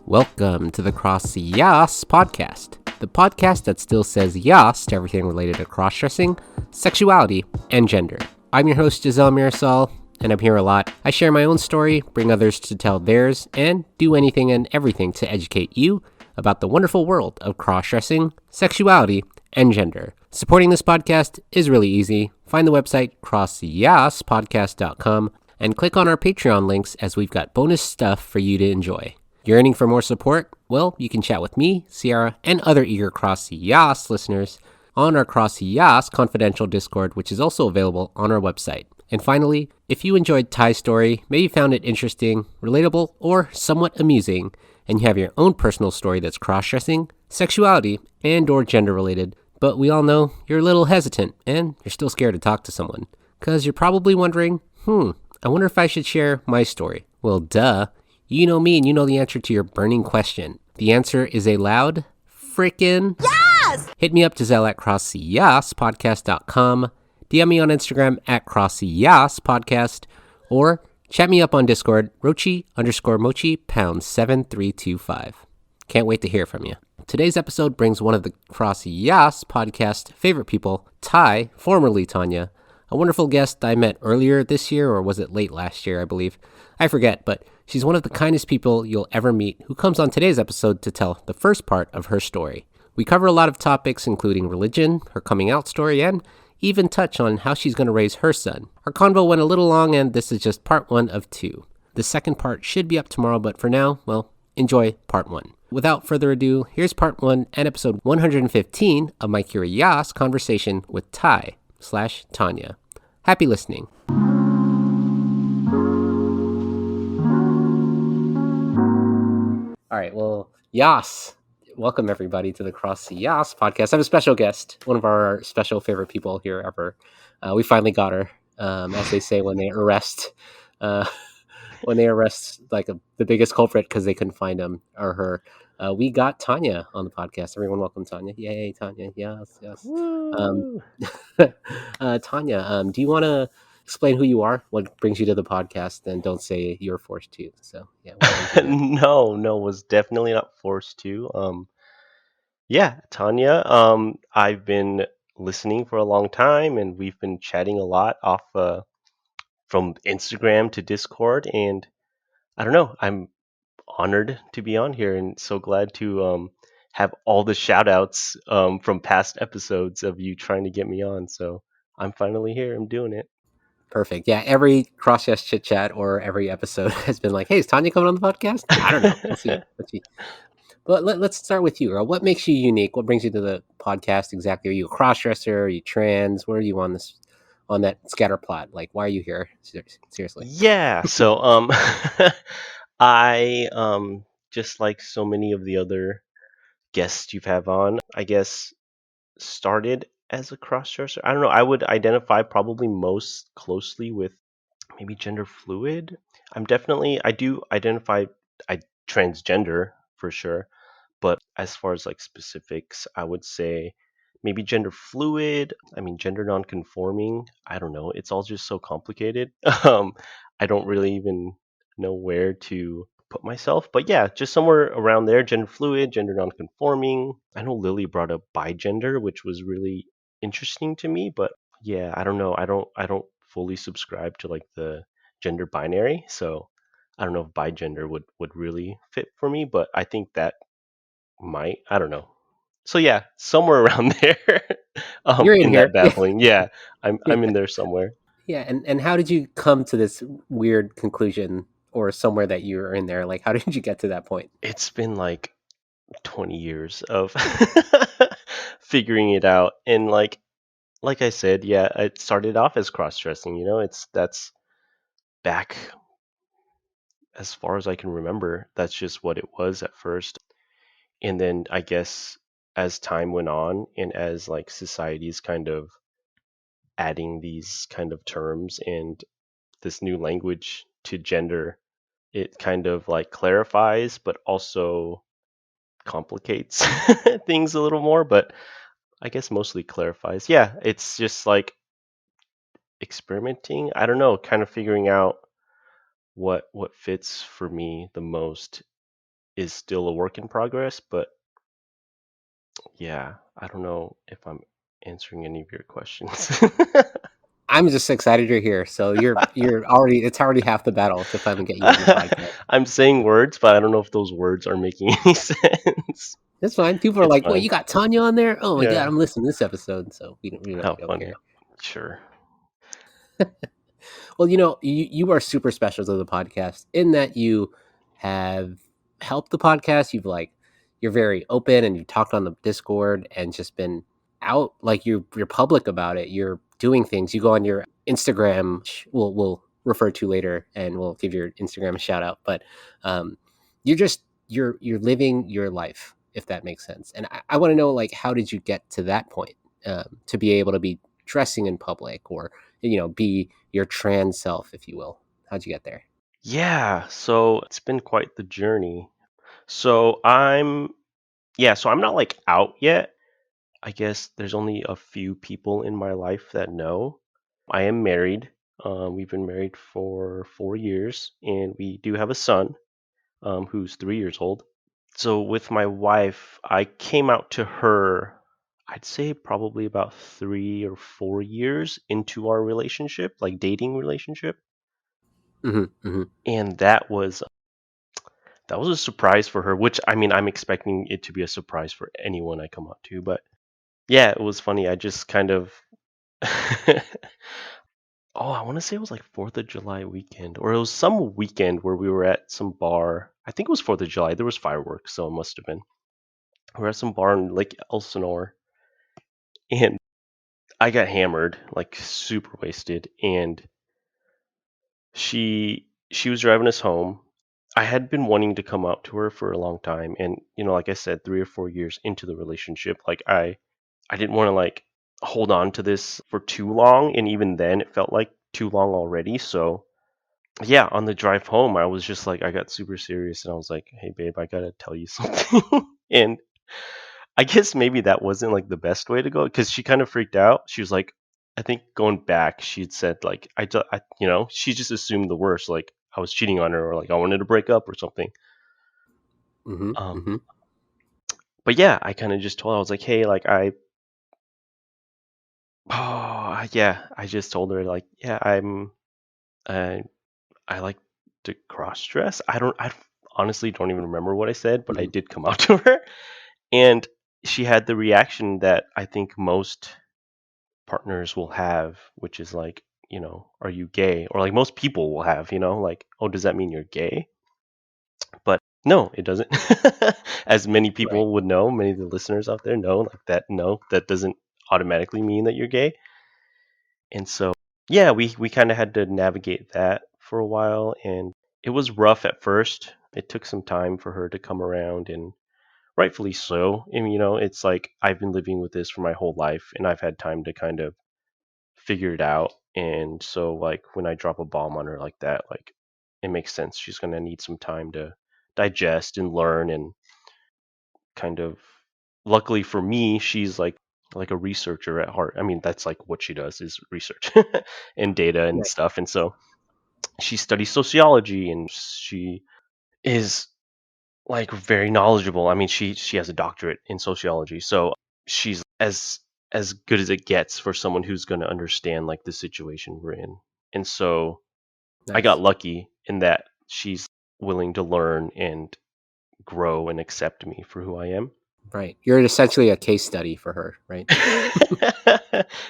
Welcome to the CrossYaas Podcast, the podcast that still says YAAS to everything related to crossdressing, sexuality, and gender. I'm your host, Giselle Mirasol, and I'm here a lot. I share my own story, bring others to tell theirs, and do anything and everything to educate you about the wonderful world of crossdressing, sexuality, and gender. Supporting this podcast is really easy. Find the website CrossYaasPodcast.com and click on our Patreon links as we've got bonus stuff for you to enjoy. Yearning for more support? Well, you can chat with me, Sierra, and other eager CrossYaas listeners on our CrossYaas confidential Discord, which is also available on our website. And finally, if you enjoyed Ty's story, maybe found it interesting, relatable, or somewhat amusing, and you have your own personal story that's cross-dressing, sexuality, and or gender-related, but we all know you're a little hesitant and you're still scared to talk to someone, because you're probably wondering, I wonder if I should share my story. Well, duh. You know me and you know the answer to your burning question. The answer is a loud frickin' yes! Hit me up, Giselle, at CrossYaasPodcast.com. DM me on Instagram at CrossYaas Podcast, or chat me up on Discord, Rochi_Mochi #7325. Can't wait to hear from you. Today's episode brings one of the CrossYaas Podcast favorite people, Ty, formerly Tanya, a wonderful guest I met earlier this year, or was it late last year, I believe. I forget, but she's one of the kindest people you'll ever meet who comes on today's episode to tell the first part of her story. We cover a lot of topics, including religion, her coming out story, and even touch on how she's going to raise her son. Our convo went a little long, and this is just part 1 of 2. The second part should be up tomorrow, but for now, well, enjoy part 1. Without further ado, here's part 1 and episode 115 of my YAAS Conversation with Ty/Tanya. Happy listening. All right, well, YAAS. Welcome, everybody, to the CrossYaas Podcast. I have a special guest, one of our special favorite people here ever. We finally got her, as they say when they arrest, the biggest culprit because they couldn't find him or her. We got Tanya on the podcast. Everyone, welcome Tanya. Yay, Tanya. Yes. Tanya, do you want to explain who you are, what brings you to the podcast, and don't say you're forced to? So, yeah. No, was definitely not forced to. Tanya. I've been listening for a long time, and we've been chatting a lot off from Instagram to Discord, and I don't know. I'm honored to be on here, and so glad to have all the shoutouts from past episodes of you trying to get me on. So I'm finally here. I'm doing it. Perfect. Yeah, every CrossYaas chit chat or every episode has been like, "Hey, is Tanya coming on the podcast?" I don't know. We'll see. But let's start with you. What makes you unique? What brings you to the podcast exactly? Are you a crossdresser? Are you trans? Where are you on that scatter plot? Like, why are you here? Seriously. Yeah. So I just like so many of the other guests you've had on, I guess started as a crossdresser. I don't know. I would identify probably most closely with maybe gender fluid. I do identify I transgender for sure, but as far as like specifics, I would say maybe gender fluid. I mean, gender non-conforming. I don't know. It's all just so complicated. I don't really even know where to put myself, but yeah, just somewhere around there. Gender fluid, gender non-conforming. I know Lily brought up bigender, which was really interesting to me, but yeah, I don't know. I don't fully subscribe to like the gender binary, so I don't know if bigender would really fit for me, but I think that might. I don't know. So yeah, somewhere around there. You're in In that here. babbling. Yeah, I'm Yeah. I'm in there somewhere. Yeah. And how did you come to this weird conclusion, or somewhere that you're in there? Like, how did you get to that point? It's been like 20 years of figuring it out, and like I said, yeah, it started off as cross-dressing. That's back as far as I can remember. That's just what it was at first, and then I guess as time went on and as like society's kind of adding these kind of terms and this new language to gender, it kind of like clarifies but also complicates things a little more, but I guess mostly clarifies. Yeah, it's just like experimenting. I don't know, kind of figuring out what fits for me the most is still a work in progress. But yeah, I don't know if I'm answering any of your questions. I'm just excited you're here. So you're already it's already half the battle to finally get you on the podcast. I'm saying words, but I don't know if those words are making any sense. That's fine. People are It's like, "Wait, fine. you got Tanya on there? Oh my god, Yeah. I'm listening to this episode." So we How don't funny. care. Sure. Well, you are super special to the podcast in that you have helped the podcast. You're very open and you talked on the Discord and just been out like you're public about it. You're doing things. You go on your Instagram, which we'll refer to later, and we'll give your Instagram a shout out. But um, you're living your life, if that makes sense. And I want to know, like, how did you get to that point, to be able to be dressing in public, or be your trans self, if you will? How'd you get there? Yeah, so it's been quite the journey. So I'm not like out yet. I guess there's only a few people in my life that know. I am married. We've been married for 4 years, and we do have a son, who's 3 years old. So with my wife, I came out to her, I'd say probably about 3 or 4 years into our relationship, like dating relationship. Hmm. Hmm. And that was a surprise for her, which I mean, I'm expecting it to be a surprise for anyone I come out to. But yeah, it was funny. I just kind of, oh, I want to say it was like 4th of July weekend, or it was some weekend where we were at some bar. I think it was 4th of July. There was fireworks, so it must have been. We were at some bar in Lake Elsinore, and I got hammered, like super wasted, and she was driving us home. I had been wanting to come out to her for a long time, and like I said, 3 or 4 years into the relationship, like I didn't want to like hold on to this for too long, and even then it felt like too long already. So yeah, on the drive home, I was just like, I got super serious, and I was like, "Hey babe, I gotta tell you something." And I guess maybe that wasn't like the best way to go because she kind of freaked out. She was like, I think going back, she'd said like, she just assumed the worst, like I was cheating on her or like I wanted to break up or something. Hmm. Um, Hmm. but yeah, I kind of just told her, I was like, hey, like yeah, I just told her like, yeah, I, I like to cross dress. I honestly don't even remember what I said, but I Hmm. did come out to her, and she had the reaction that I think most partners will have, which is like, are you gay? Or like most people will have, like, oh, does that mean you're gay? But no, it doesn't. As many Right. people would know, many of the listeners out there know, like that, no, that doesn't automatically mean that you're gay. And so, yeah, we kind of had to navigate that for a while. And it was rough at first. It took some time for her to come around, and rightfully so. And, it's like I've been living with this for my whole life, and I've had time to kind of figure it out. And so like when I drop a bomb on her like that, like it makes sense. She's gonna need some time to digest and learn and kind of luckily for me, she's like a researcher at heart. I mean, that's like what she does is research and data and Right. stuff. And so she studies sociology and she is like very knowledgeable. I mean, she has a doctorate in sociology. So she's as good as it gets for someone who's going to understand like the situation we're in. And so I got Nice. lucky in that she's willing to learn and grow and accept me for who I am. Right. You're essentially a case study for her, right?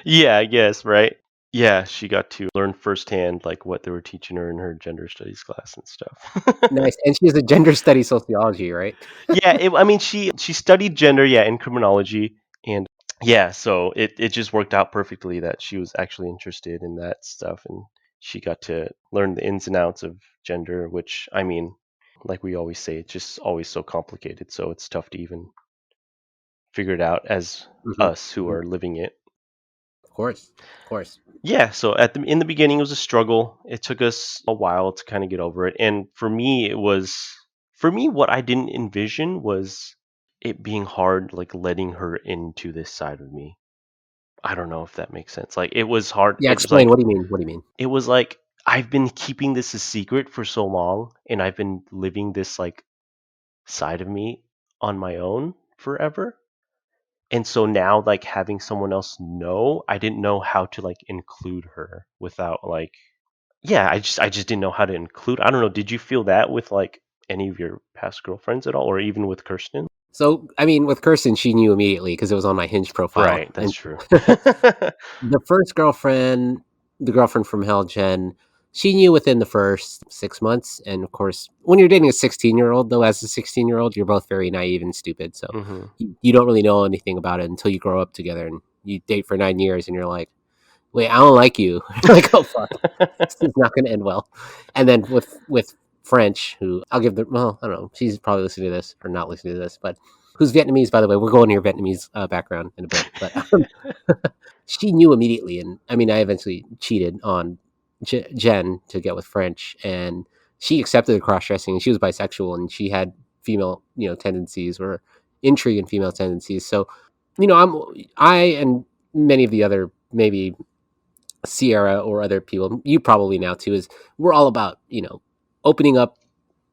Yeah, I guess, right? Yeah, she got to learn firsthand like what they were teaching her in her gender studies class and stuff. Nice. And she has a gender study sociology, right? Yeah, I mean, she studied gender, yeah, in criminology, and yeah, so it just worked out perfectly that she was actually interested in that stuff, and she got to learn the ins and outs of gender, which I mean, like we always say, it's just always so complicated, so it's tough to even figure it out as Hmm. us who Hmm. are living it. Of course. Of course. Yeah, so in the beginning it was a struggle. It took us a while to kind of get over it. And for me what I didn't envision was it being hard like letting her into this side of me. I don't know if that makes sense. Like it was hard. Yeah. Explain. What do you mean? What do you mean? It was like I've been keeping this a secret for so long and I've been living this like side of me on my own forever. And so now, like, having someone else know, I didn't know how to like include her without like, yeah, I just didn't know how to include. I don't know. Did you feel that with like any of your past girlfriends at all, or even with Kirsten? So, I mean, with Kirsten, she knew immediately because it was on my Hinge profile. Right, that's And true. the first girlfriend, the girlfriend from hell, Jen, she knew within the first 6 months. And of course, when you're dating a 16-year-old, though, as a 16-year-old, you're both very naive and stupid. So Hmm. you don't really know anything about it until you grow up together and you date for 9 years and you're like, wait, I don't like you. You're like, oh, fuck, this is not going to end well. And then with French, who I'll give the, well, I don't know, she's probably listening to this or not listening to this, but who's Vietnamese, by the way. We're going to your Vietnamese background in a bit, but she knew immediately. And I mean, I eventually cheated on Jen to get with French, and she accepted the cross dressing. She was bisexual, and she had female, tendencies or intrigue in female tendencies. So, I and many of the other maybe Sierra or other people, you probably now too, is we're all about opening up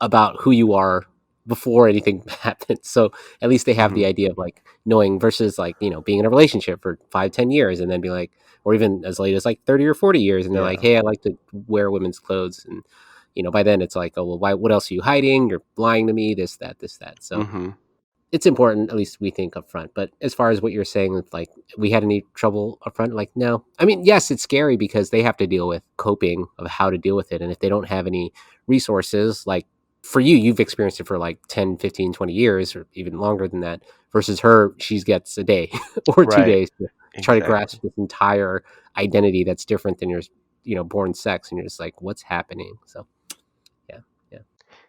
about who you are before anything happens. So at least they have Hmm. the idea of like knowing versus like, being in a relationship for 5, 10 years and then be like, or even as late as like 30 or 40 years. And they're like, Yeah. hey, I like to wear women's clothes. And, by then it's like, oh, well, why, what else are you hiding? You're lying to me, this, that, this, that. So Hmm. it's important, at least we think up front. But as far as what you're saying, it's like we had any trouble up front, like no. I mean, yes, it's scary because they have to deal with coping of how to deal with it. And if they don't have any resources, like for you, you've experienced it for like 10, 15, 20 years or even longer than that, versus her, she gets a day or two Right. days to try to Exactly. grasp this entire identity that's different than your, born sex. And you're just like, what's happening? So yeah, yeah,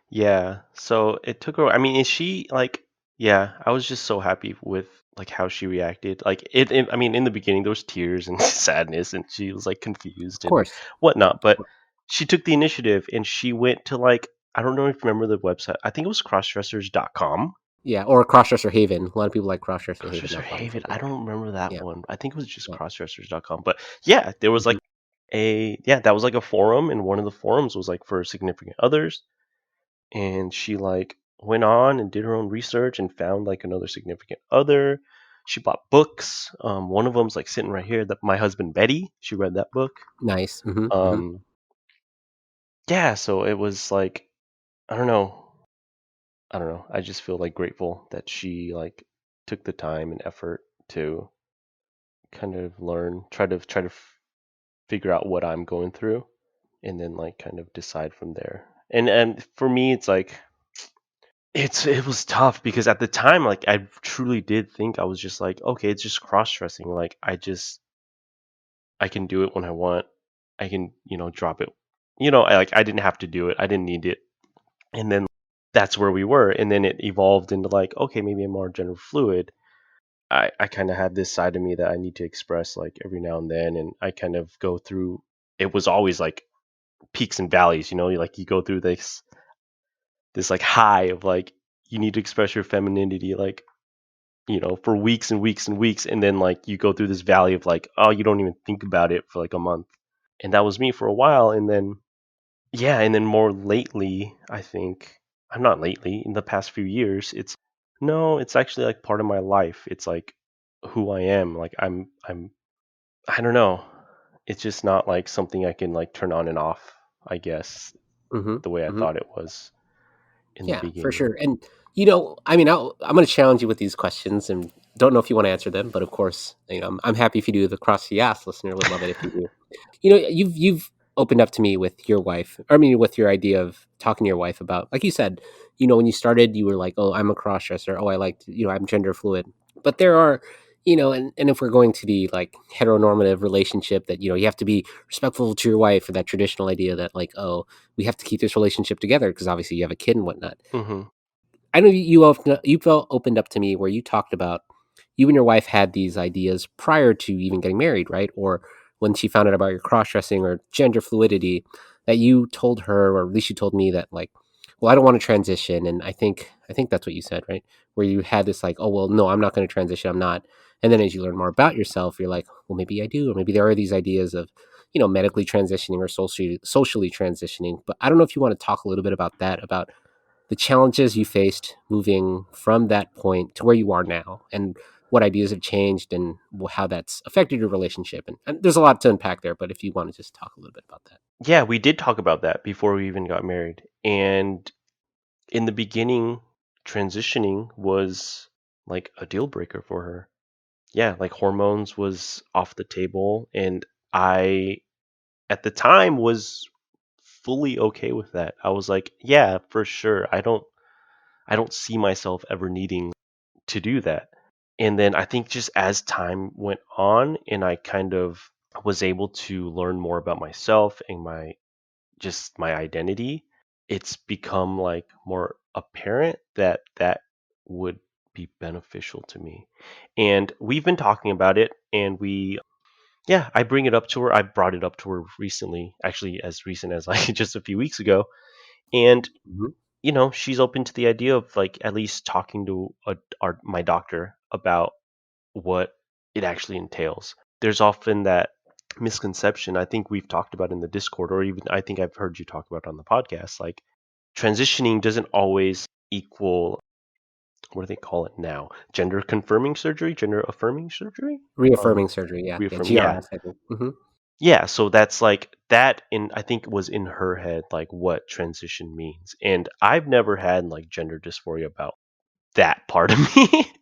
Yeah. So it took her. I mean, is she like? Yeah, I was just so happy with like how she reacted. Like I mean, in the beginning, there was tears and sadness, and she was like of confused and course. whatnot. But she took the initiative, and she went to like, I don't know if you remember the website. I think it was crossdressers.com. Yeah, or Crossdresser Haven. A lot of people like Crossdresser Haven. Crossdresser Not Haven. Crossdresser I Haven. don't remember that Yeah, one. I think it was just yeah. crossdressers.com. But yeah, there was Mhm. like that was like a forum, and one of the forums was like for significant others, and she like went on and did her own research and found like another significant other. She bought books. One of them's like sitting right here. That My Husband Betty. She read that book. Nice. Um, yeah, so it was like, I don't know. I don't know. I just feel like grateful that she like took the time and effort to kind of learn, try to figure out what I'm going through, and then like kind of decide from there. And for me, it's like it was tough because at the time, like I truly did think I was just like, okay, it's just cross dressing. Like I can do it when I want. I can drop it. I didn't have to do it. I didn't need it. And then that's where we were. And then it evolved into like, okay, maybe I'm more gender fluid. I kind of have this side of me that I need to express like every now and then, and I kind of go through. It was always like peaks and valleys, like you go through this like high of like you need to express your femininity like for weeks and weeks and weeks, and then like you go through this valley of like, oh, you don't even think about it for like a month. And that was me for a while, and then yeah, and then more lately, I think, I'm not lately, in the past few years, it's actually like part of my life. It's like who I am. Like I don't know. It's just not like something I can like turn on and off, I guess, hmm the way I hmm thought it was in the Yeah, for beginning. sure. And I mean, I'm going to challenge you with these questions, and don't know if you want to answer them, but of course, I'm happy if you do. The CrossYaas listener would love it if you do. You've opened up to me with your wife. I mean, with your idea of talking to your wife about, like you said, when you started, you were like, "Oh, I'm a crossdresser. Oh, I like, I'm gender fluid." But there are, and if we're going to the like heteronormative relationship, that you have to be respectful to your wife, or that traditional idea that like, oh, we have to keep this relationship together because obviously you have a kid and whatnot. Hmm. I know you felt opened up to me where you talked about you and your wife had these ideas prior to even getting married, right? Or when she found out about your cross dressing or gender fluidity, that you told her, or at least you told me that like, well, I don't want to transition, and I think that's what you said, right? Where you had this like, oh well, no, I'm not going to transition, I'm not. And then as you learn more about yourself, you're like, well, maybe I do, or maybe there are these ideas of medically transitioning or socially transitioning. But I don't know if you want to talk a little bit about that, about the challenges you faced moving from that point to where you are now, and what ideas have changed, and how that's affected your relationship. And there's a lot to unpack there, but if you want to just talk a little bit about that. Yeah, we did talk about that before we even got married. And in the beginning, transitioning was like a deal breaker for her. Yeah, like hormones was off the table, and I at the time was fully okay with that. I was like, yeah, for sure. I don't see myself ever needing to do that. And then I think just as time went on and I kind of was able to learn more about myself and my identity, it's become like more apparent that that would be beneficial to me. And we've been talking about it, and yeah, I bring it up to her. I brought it up to her recently, actually as recent as like just a few weeks ago. And Mhm. she's open to the idea of like at least talking to my doctor about what it actually entails. There's often that misconception, I think we've talked about in the Discord, or even I think I've heard you talk about on the podcast, like transitioning doesn't always equal, what do they call it now? Gender confirming surgery, gender affirming surgery? Reaffirming surgery, yeah, yeah, Reaffirm, yeah. GRS, I think. Hmm. Yeah, so that's like that in I think was in her head like what transition means. And I've never had like gender dysphoria about that part of me.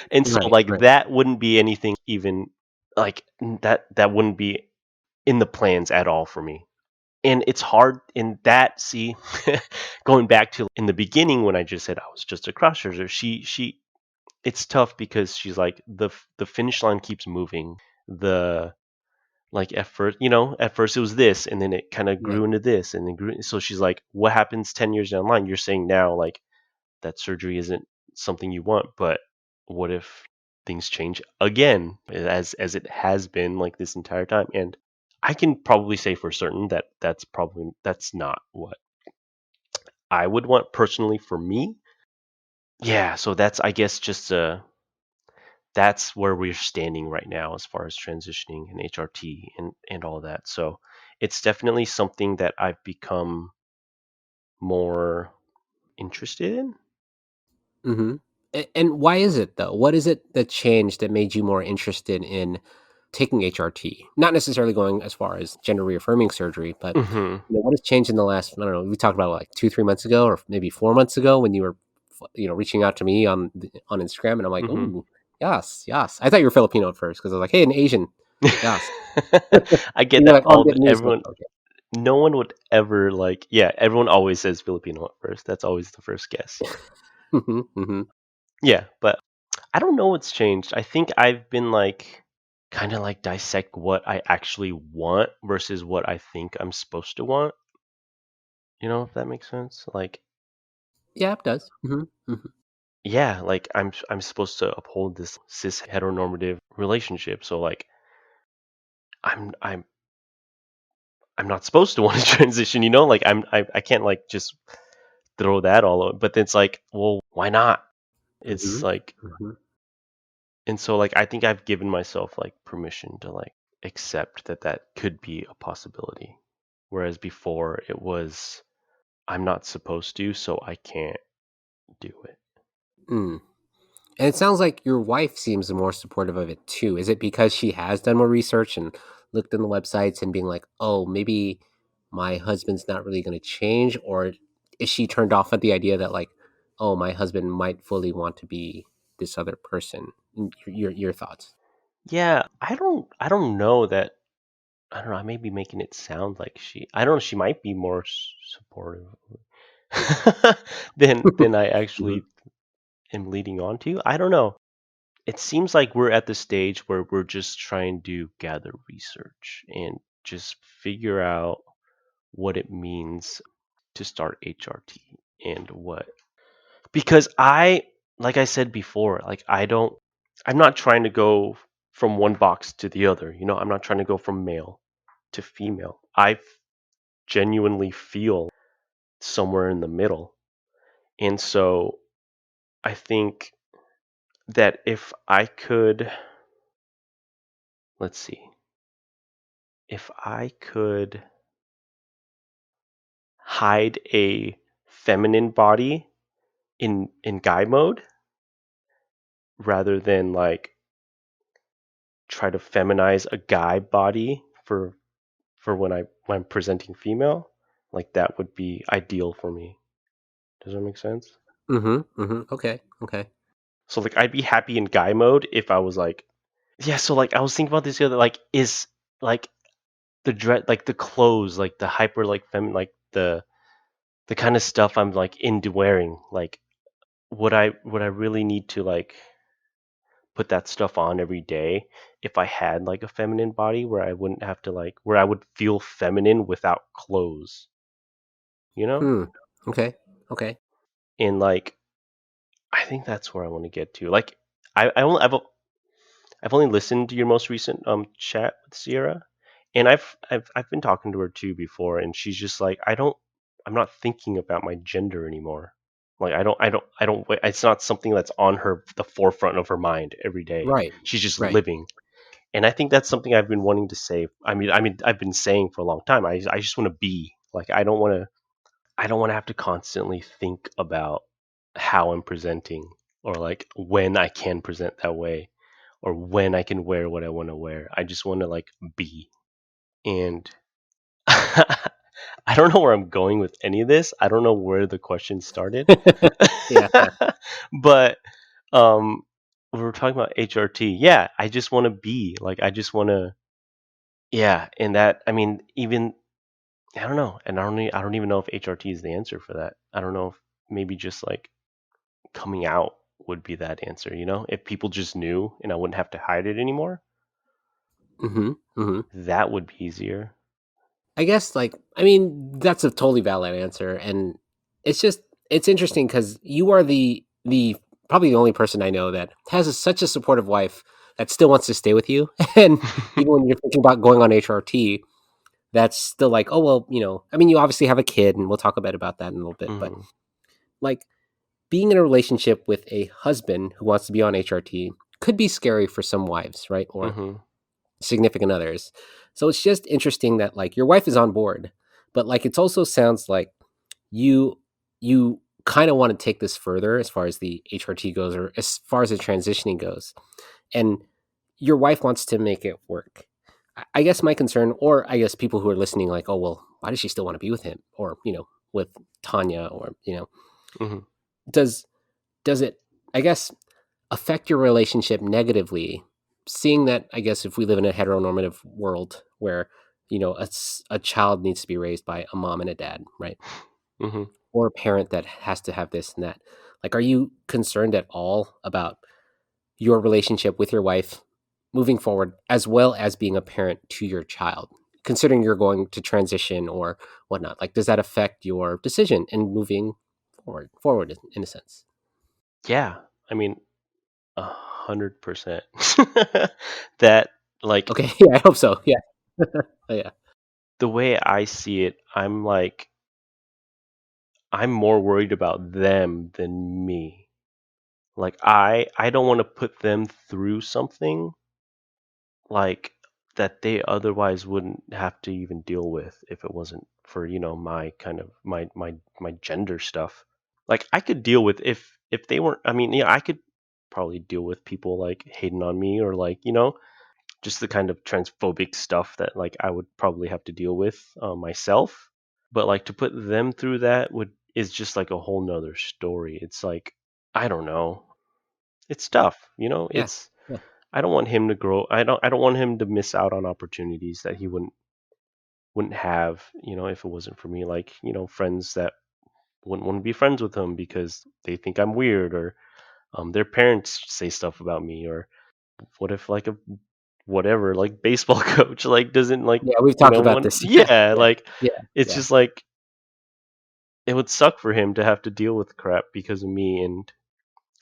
And so Right, like right. that wouldn't be anything even like that wouldn't be in the plans at all for me. And it's hard in that, see, going back to in the beginning when I just said I was just a crossdresser, she it's tough because she's like the finish line keeps moving. The like at first it was this, and then it kind of Yeah. grew into this, and then grew. So she's like, what happens 10 years down the line? You're saying now like that surgery isn't something you want, but what if things change again, as it has been like this entire time? And I can probably say for certain that that's not what I would want personally for me. Yeah, so that's, I guess, just that's where we're standing right now as far as transitioning and HRT and all that. So it's definitely something that I've become more interested in. Hmm. And why is it though? What is it that changed that made you more interested in taking HRT? Not necessarily going as far as gender reaffirming surgery, but Hmm. what has changed in the last, I don't know, we talked about it like 2, 3 months ago, or maybe 4 months ago, when you were, reaching out to me on Instagram, and I'm like, Hmm. oh, yes, yes. I thought you were Filipino at first because I was like, hey, an Asian, yes. I get You're that like, oh, I'm all Vietnamese. I'm like, everyone. okay. No one would ever like. Yeah, everyone always says Filipino at first. That's always the first guess. Hmm. Hmm. Yeah, but I don't know what's changed. I think I've been like kind of like dissect what I actually want versus what I think I'm supposed to want. If that makes sense. Like, Yeah, it does. Hmm. Hmm. yeah, like I'm supposed to uphold this cis heteronormative relationship. So like I'm I'm I'm not supposed to want to transition, like I can't like just throw that all over. But it's like, well, why not? It's Hmm. like, Hmm. and so like I think I've given myself like permission to like accept that that could be a possibility. Whereas before it was, I'm not supposed to, so I can't do it. Mm. And it sounds like your wife seems more supportive of it too. Is it because she has done more research and looked in the websites and being like, oh, maybe my husband's not really going to change? Or is she turned off at the idea that, like, oh, my husband might fully want to be this other person? Your thoughts? Yeah, I don't know that. I don't know. I may be making it sound like I don't know. She might be more supportive than I Hmm. actually am leading on to. I don't know. It seems like we're at the stage where we're just trying to gather research and just figure out what it means to start HRT and what. Because like I said before, like I'm not trying to go from one box to the other. I'm not trying to go from male to female. I genuinely feel somewhere in the middle. And so I think that if I could, let's see, if I could hide a feminine body in guy mode rather than like try to feminize a guy body for when I'm presenting female. Like that would be ideal for me. Does that make sense? Mm-hmm. Mm-hmm. Okay. Okay. So like I'd be happy in guy mode if I was like, yeah. So like I was thinking about this the other, like, is like the dread, like the clothes, like the hyper, like like the kind of stuff I'm like into wearing. Like, would I really need to like put that stuff on every day if I had like a feminine body where I wouldn't have to like, where I would feel feminine without clothes, you know? Hmm. Okay. Okay. And like I think that's where I want to get to. Like I've only listened to your most recent chat with Sierra, and I've been talking to her too before, and she's just like, I'm not thinking about my gender anymore. Like I don't. It's not something that's on the forefront of her mind every day. Right. She's just Right. living, and I think that's something I've been wanting to say. I mean, I've been saying for a long time. I just want to be like, I don't want to have to constantly think about how I'm presenting, or like when I can present that way, or when I can wear what I want to wear. I just want to like be. And I don't know where I'm going with any of this. I don't know where the question started. Yeah. Yeah. But we were talking about HRT. Yeah, I just want to be. Like I just want to, yeah, and that, I mean, even I don't know. And I don't even know if HRT is the answer for that. I don't know if maybe just like coming out would be that answer, you know? If people just knew and I wouldn't have to hide it anymore, Mm-hmm. Mm-hmm. that would be easier. I guess, like, I mean, that's a totally valid answer, and it's just it's interesting because you are the probably the only person I know that has such a supportive wife that still wants to stay with you, and even when you're thinking about going on HRT, that's still like, oh well, I mean, you obviously have a kid, and we'll talk about that in a little bit, but Hmm. like being in a relationship with a husband who wants to be on HRT could be scary for some wives, right, or Hmm. significant others. So it's just interesting that like your wife is on board, but like it also sounds like you you kind of want to take this further as far as the HRT goes or as far as the transitioning goes. And your wife wants to make it work. I guess my concern, or I guess people who are listening, like, oh well, why does she still want to be with him? Or, with Tanya, or, Hmm. does does it, I guess, affect your relationship negatively, seeing that, I guess, if we live in a heteronormative world where a child needs to be raised by a mom and a dad, right, Hmm. or a parent that has to have this and that, like, are you concerned at all about your relationship with your wife moving forward, as well as being a parent to your child, considering you're going to transition or whatnot? Like, does that affect your decision in moving forward in a sense? Yeah, I mean, 100%. That, like, Okay. Yeah, I hope so. Yeah. Oh, yeah. the way I see it, I'm like, I'm more worried about them than me. Like, I don't want to put them through something like that they otherwise wouldn't have to even deal with if it wasn't for, my kind of my gender stuff. Like I could deal with if they weren't, I mean, yeah, I could probably deal with people like hating on me, or like, just the kind of transphobic stuff that like I would probably have to deal with myself. But like to put them through that would is just like a whole nother story. It's like, I don't know. It's tough, Yeah. it's, Yeah. I don't want him to grow. I don't want him to miss out on opportunities that he wouldn't have, if it wasn't for me. Like, friends that wouldn't want to be friends with him because they think I'm weird, or their parents say stuff about me, or what if like a whatever, like baseball coach like doesn't like, Yeah, we've talked about want, this. Yeah, yeah, yeah, like yeah, it's yeah, just like it would suck for him to have to deal with crap because of me, and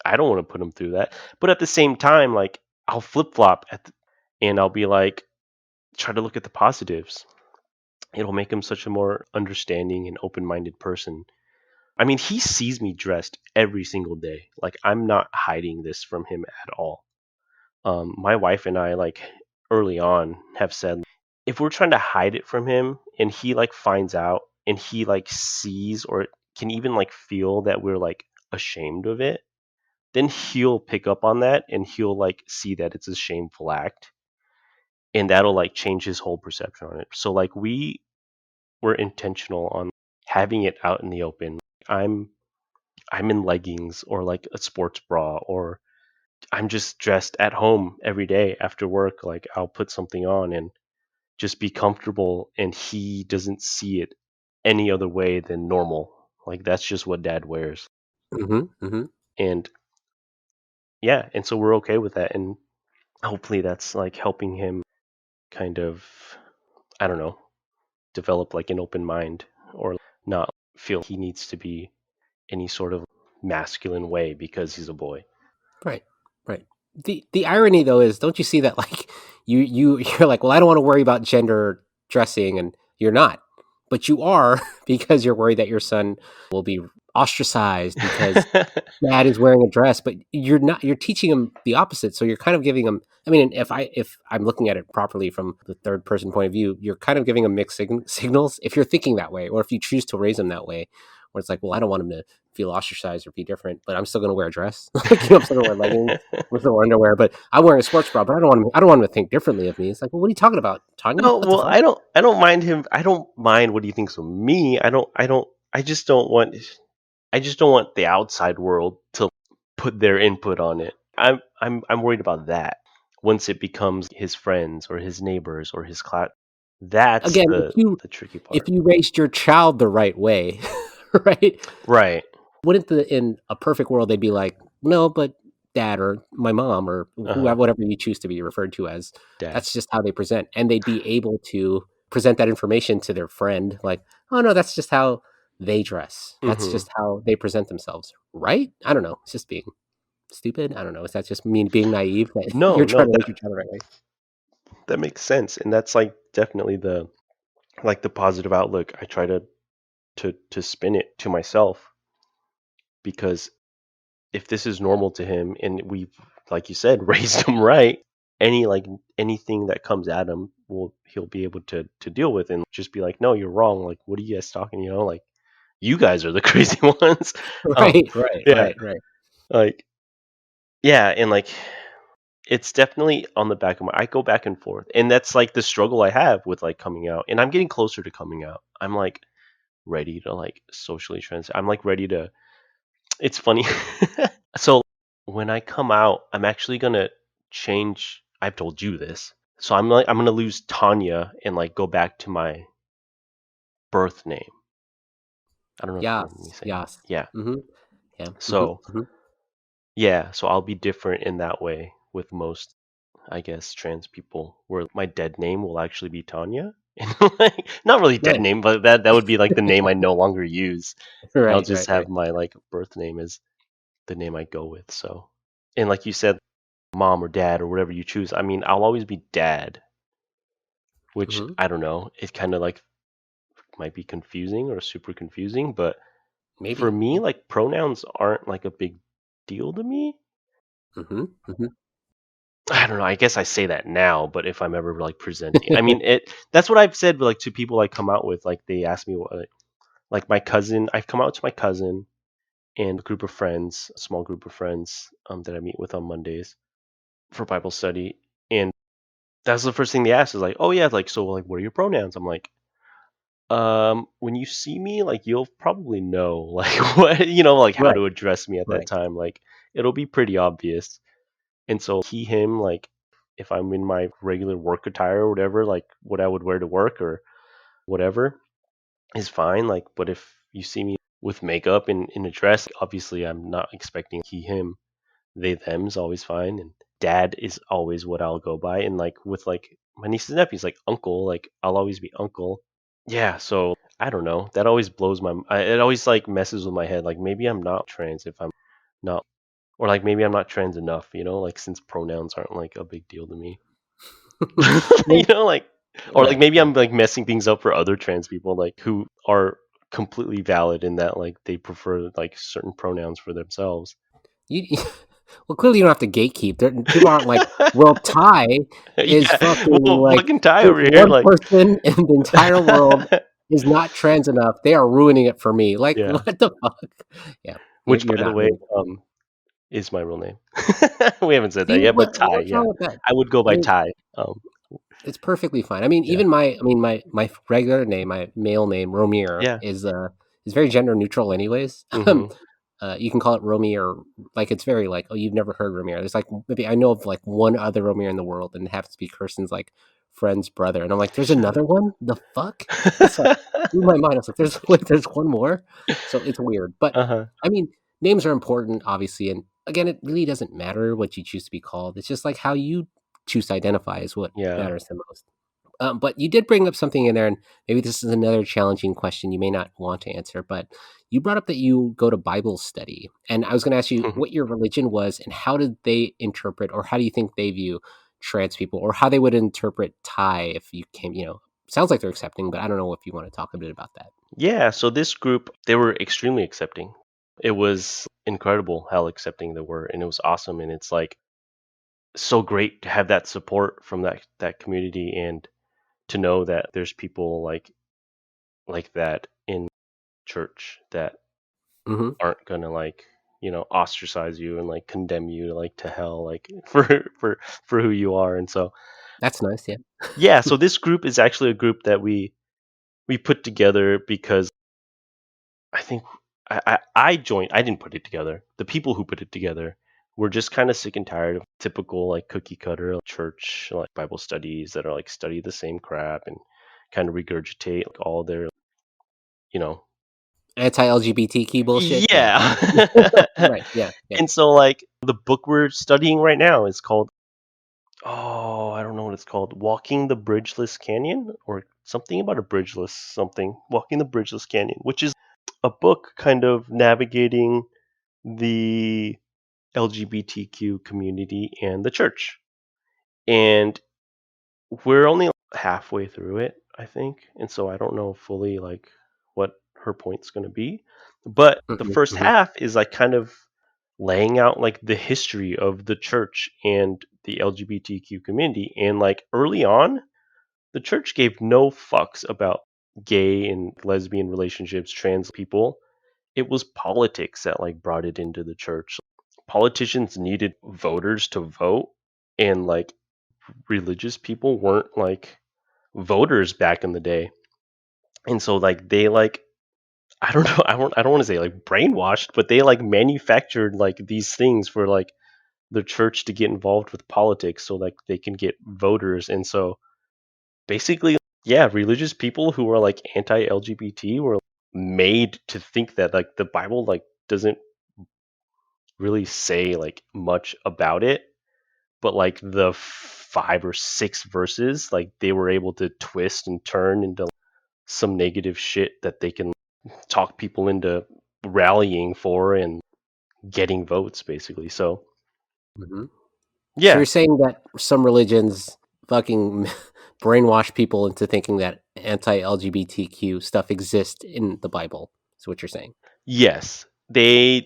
I don't want to put him through that. But at the same time, like I'll flip flop and I'll be like, try to look at the positives. It'll make him such a more understanding and open-minded person. I mean, he sees me dressed every single day. Like I'm not hiding this from him at all. My wife and I, like, early on have said, if we're trying to hide it from him and he like finds out and he like sees or can even like feel that we're like ashamed of it, then he'll pick up on that and he'll like see that it's a shameful act, and that'll like change his whole perception on it. So like we were intentional on having it out in the open. I'm I'm in leggings or like a sports bra, or I'm just dressed at home every day after work. Like I'll put something on and just be comfortable, and he doesn't see it any other way than normal. Like that's just what dad wears. And yeah, and so we're okay with that, and hopefully that's like helping him kind of, I don't know, develop like an open mind, or not feel he needs to be any sort of masculine way because he's a boy. Right. The irony though is, don't you see that like you're like, well, I don't want to worry about gender dressing, and you're not, but you are because you're worried that your son will be ostracized because dad is wearing a dress, but you're not. You're teaching him the opposite. So you're kind of giving him. I mean, if I'm looking at it properly from the third person point of view, you're kind of giving him mixed signals if you're thinking that way, or if you choose to raise him that way, where it's like, well, I don't want him to feel ostracized or be different, but I'm still going to wear a dress. Like, I'm still going to wear leggings with no underwear, but I'm wearing a sports bra. But I don't want him to think differently of me. It's like, well, what are you talking about, Tanya? No, What the well, fuck? I don't mind him. I don't mind what he thinks of me. I just don't want. I just don't want the outside world to put their input on it. I'm worried about that. Once it becomes his friends or his neighbors or his class, that's Again, the tricky if part. you raised your child the right way, right? Right. Wouldn't in a perfect world they'd be like, no, but dad or my mom or whoever, whatever you choose to be referred to as, Dad. that's just how they present, and they'd be able to present that information to their friend, like, oh no, that's just how they dress. That's just how they present themselves, right? I don't know. It's just being stupid. I don't know. Is that just me being naive that No, you're no, trying to raise your child the right way? that makes sense, and that's like definitely the like the positive outlook. I try to spin it to myself, because if this is normal to him and we've, like you said, raised him right, anything that comes at him he'll be able to deal with, and just be like, no, you're wrong, like what are you guys talking, like you guys are the crazy ones. um yeah, Right. like, yeah, and like it's definitely on the back of my, I go back and forth, and that's like the struggle I have with like coming out, and I'm getting closer to coming out. I'm like ready to like socially I'm like ready to, it's funny. So when I come out, I'm actually gonna change. I've told you this. So I'm gonna lose Tanya and like go back to my birth name. I don't know if you heard me say that. Yes. Yeah. Yeah. So yeah, so I'll be different in that way with most, I guess, trans people, where my dead name will actually be Tanya. And like, not really dead Right. name, but that would be like the name I no longer use. And I'll just Right. have my like birth name as the name I go with. So, and like you said, mom or dad or whatever you choose. I mean, I'll always be dad, which I don't know. It kind of like might be confusing or super confusing, but for Maybe. me, like pronouns aren't like a big deal to me. I don't know. I guess I say that now, but if I'm ever like presenting, I mean, that's what I've said like to people I come out with. Like they ask me what, like my cousin. I've come out to my cousin and a group of friends, a small group of friends that I meet with on Mondays for Bible study, and that's the first thing they ask is like, oh yeah, like so like what are your pronouns? I'm like, when you see me, like you'll probably know like what, like how Right. to address me at that Right. time. Like it'll be pretty obvious. And so he, him, like if I'm in my regular work attire or whatever, like what I would wear to work or whatever is fine. Like, but if you see me with makeup and in a dress, obviously I'm not expecting he, him. They, them's always fine, and dad is always what I'll go by. And like with like my nieces and nephews, like uncle, like I'll always be uncle. Yeah, so I don't know. That always blows it always like messes with my head. Like maybe I'm not trans if I'm not, or like maybe I'm not trans enough. Like since pronouns aren't like a big deal to me. Well, Like, or like right. maybe I'm like messing things up for other trans people, like who are completely valid in that like they prefer like certain pronouns for themselves. Well, clearly you don't have to gatekeep. People aren't like, well, Ty is Yeah, fucking well, like, fucking Ty since over here, one like, person in the entire world is not trans enough, they are ruining it for me. Like, yeah. what the fuck? Yeah. which You're by the not way, really. is my real name. We haven't said See, that yet, but Ty, what's yeah, wrong with that? I would go I by mean, Ty. it's perfectly fine. I mean, Yeah, even my regular name, my male name, Romir, yeah. is very gender neutral, anyways. Hmm. You can call it Romy, or like it's very like, oh, you've never heard Romir. There's like, maybe I know of like one other Romir in the world, and it happens to be Kirsten's like friend's brother. And I'm like, there's another one. The fuck? It's like blew my mind. I was like, there's wait, there's one more. So it's weird, but Uh-huh. I mean, names are important, obviously, and again, it really doesn't matter what you choose to be called. It's just like how you choose to identify is what Yeah. matters the most. But you did bring up something in there, and maybe this is another challenging question you may not want to answer. But you brought up that you go to Bible study, and I was going to ask you what your religion was, and how did they interpret, or how do you think they view trans people, or how they would interpret Thai if you came. Sounds like they're accepting, but I don't know if you want to talk a bit about that. Yeah, so this group, they were extremely accepting. It was incredible how accepting they were, and it was awesome. And it's like so great to have that support from that community, and to know that there's people like that in church that Hmm. aren't gonna ostracize you and like condemn you like to hell like for who you are. And so That's nice, yeah. yeah, so this group is actually a group that we put together because I think I joined. I didn't put it together. The people who put it together were just kind of sick and tired of typical like cookie cutter church like Bible studies that are like study the same crap and kind of regurgitate like all their you know Anti-LGBTQ bullshit, yeah. yeah. Right, yeah, yeah. And so like the book we're studying right now is called, oh, I don't know what it's called, Walking the Bridgeless Canyon, or something about a bridgeless something, Walking the Bridgeless Canyon, which is a book kind of navigating the LGBTQ community and the church. And we're only halfway through it, I think. And so I don't know fully like what her point's going to be. But the Mhm, first mhm. half is like kind of laying out like the history of the church and the LGBTQ community. And like early on, the church gave no fucks about gay and lesbian relationships, trans people. It was politics that like brought it into the church. Politicians needed voters to vote, and like religious people weren't like voters back in the day. And so like they like I don't know, I don't want to say like brainwashed, but they like manufactured like these things for like the church to get involved with politics so like they can get voters. And so basically, yeah, religious people who are like anti-LGBT were made to think that like the Bible like doesn't really say like much about it, but like the 5 or 6 verses, like they were able to twist and turn into some negative shit that they can talk people into rallying for and getting votes, basically. So Mhm. So yeah, you're saying that some religions fucking brainwash people into thinking that anti-LGBTQ stuff exists in the Bible. Is what you're saying. yes, they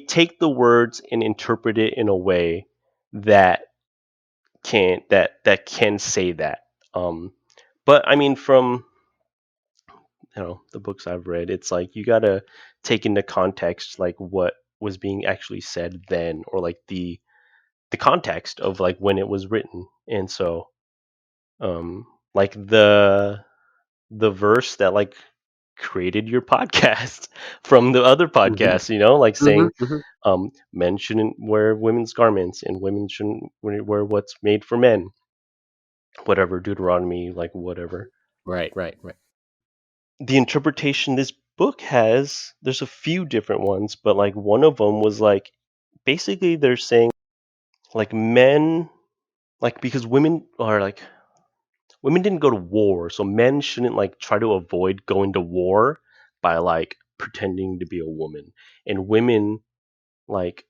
take the words and interpret it in a way that can say that. Um, but I mean, from the books I've read, it's like you gotta take into context like what was being actually said then, or like the context of like when it was written. And so like the verse that like created your podcast from the other Mhm. podcast, like Mhm, saying mhm. men shouldn't wear women's garments and women shouldn't wear what's made for men, whatever, Deuteronomy, like whatever. Right, right, right. The interpretation this book has, there's a few different ones, but like one of them was like basically they're saying like men, like because women didn't go to war, so men shouldn't like try to avoid going to war by like pretending to be a woman. And women like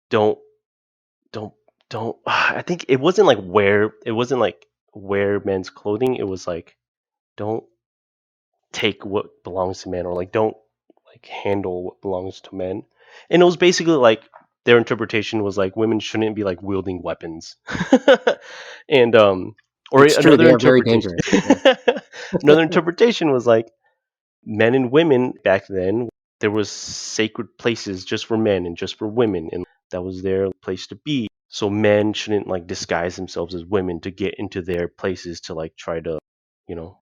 don't don't don't I think it wasn't like wear men's clothing. It was like don't take what belongs to men, or like don't like handle what belongs to men. And it was basically like their interpretation was like women shouldn't be like wielding weapons. And or It's true. another They are very interpretation dangerous. Yeah. another interpretation was like men and women back then, there was sacred places just for men and just for women, and that was their place to be. So men shouldn't like disguise themselves as women to get into their places to like try to, you know,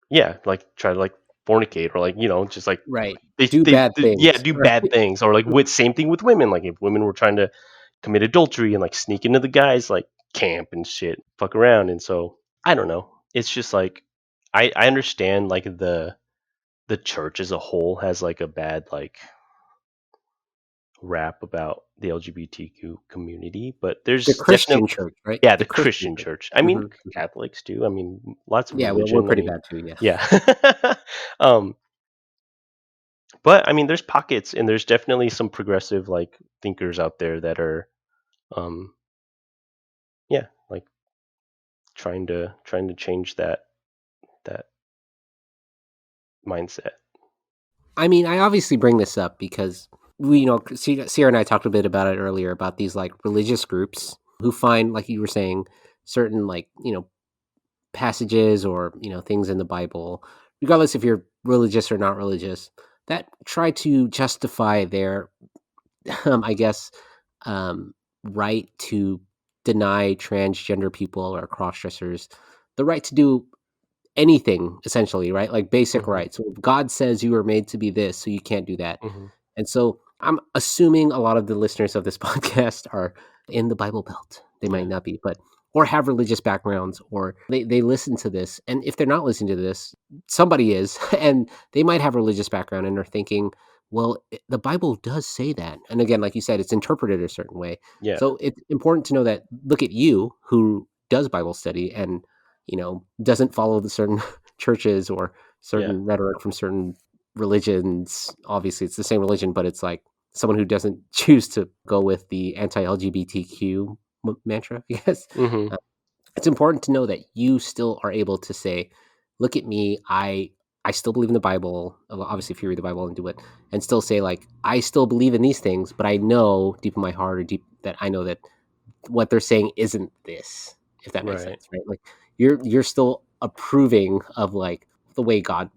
yeah, like try to like fornicate or like, just like Right. they, Do they, bad they yeah, things. do Right. bad things, or like with same thing with women. Like if women were trying to commit adultery and like sneak into the guys like camp and shit, fuck around. And so I don't know. It's just like I understand like the church as a whole has like a bad like rap about the LGBTQ community, but The there's Christian definitely, church, right? yeah, The the Christian Christian church. church. I mean, Hmm. Catholics too. I mean, lots of Yeah, we're religion. I pretty mean, bad too. Yeah. yeah. um, but I mean, there's pockets, and there's definitely some progressive like thinkers out there that are, um, yeah, like trying to change that mindset. I mean, I obviously bring this up because Sierra and I talked a bit about it earlier about these like religious groups who find, like you were saying, certain like, passages or, things in the Bible, regardless if you're religious or not religious, that try to justify their, I guess, um, right to deny transgender people or cross dressers the right to do anything essentially, right? Like basic Hmm. rights. So if God says you were made to be this, so you can't do that. Hmm. And so I'm assuming a lot of the listeners of this podcast are in the Bible Belt. They might Yeah. not be, but or have religious backgrounds, or they listen to this. And if they're not listening to this, somebody is, and they might have religious background and are thinking, well, the Bible does say that. And again, like you said, it's interpreted a certain way. Yeah. So it's important to know that look at you who does Bible study and doesn't follow the certain churches or Yeah. certain rhetoric from certain religions. Obviously, it's the same religion, but it's like someone who doesn't choose to go with the anti-LGBTQ mantra, I guess. Hmm. Uh, it's important to know that you still are able to say, "Look at me, I still believe in the Bible." Well, obviously, if you read the Bible and do it, and still say like, "I still believe in these things," but I know deep in my heart or deep that I know that what they're saying isn't this, if that makes Right. sense, right? Like you're still approving of like the way God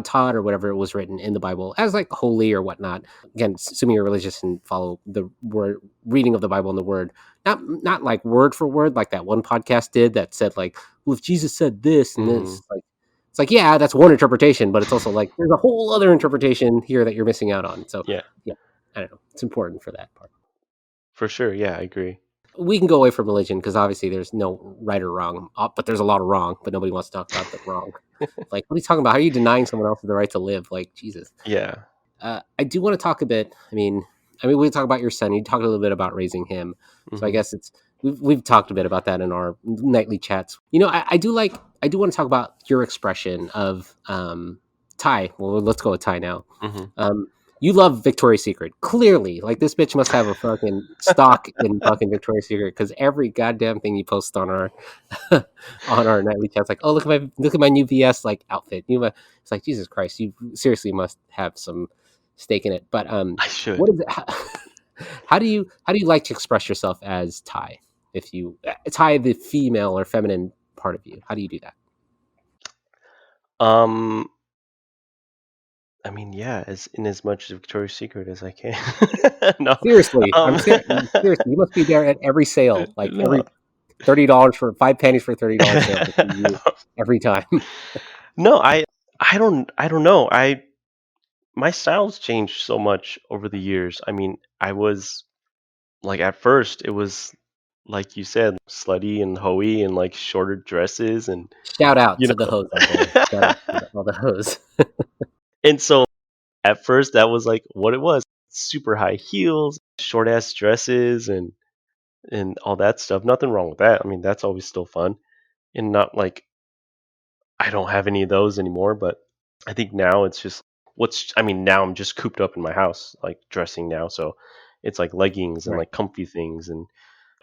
taught or whatever it was written in the Bible as like holy or whatnot. Again, assuming you're religious and follow the word reading of the Bible and the word, not like word for word like that one podcast did that said like, well, if Jesus said this and Hmm. this, like it's like yeah, that's one interpretation, but it's also like there's a whole other interpretation here that you're missing out on. So Yeah. yeah, I don't know. It's important for that part. For sure. Yeah, I agree. We can go away from religion because obviously there's no right or wrong, but there's a lot of wrong, but nobody wants to talk about the wrong. Like, what are you talking about? How are you denying someone else the right to live? Like, Jesus. Yeah. I do want to talk a bit. I mean, we talk about your son. You talked a little bit about raising him. So I Hmm. guess we've talked a bit about that in our nightly chats. I do want to talk about your expression of Ty. Well, let's go with Ty now. Hmm. Um, you love Victoria's Secret. Clearly, like this bitch must have a fucking stock in fucking Victoria's Secret because every goddamn thing you post on our on our nightly chats, like, oh look at my new VS like outfit. It's like Jesus Christ, you seriously must have some stake in it. But I should. what is it? How do you like to express yourself as Ty? If you Ty, the female or feminine part of you, how do you do that? Um, I mean, yeah, as much as Victoria's Secret as I can. No, Seriously, I'm um, serious. Seriously, you must be there at every sale, like no, every $30 for 5 pennies for $30 sale to see you every time. no. I don't know. My styles changed so much over the years. I mean, I was like at first it was like you said, slutty and hoey and like shorter dresses and Shout out you to the know. hoes out there. Shout out to all the hoes. And so at first that was like what it was. Super high heels, short ass dresses and all that stuff. Nothing wrong with that. I mean, that's always still fun. And not like I don't have any of those anymore, but I think now it's just I mean, now I'm just cooped up in my house, like dressing now. So it's like leggings and Right. like comfy things and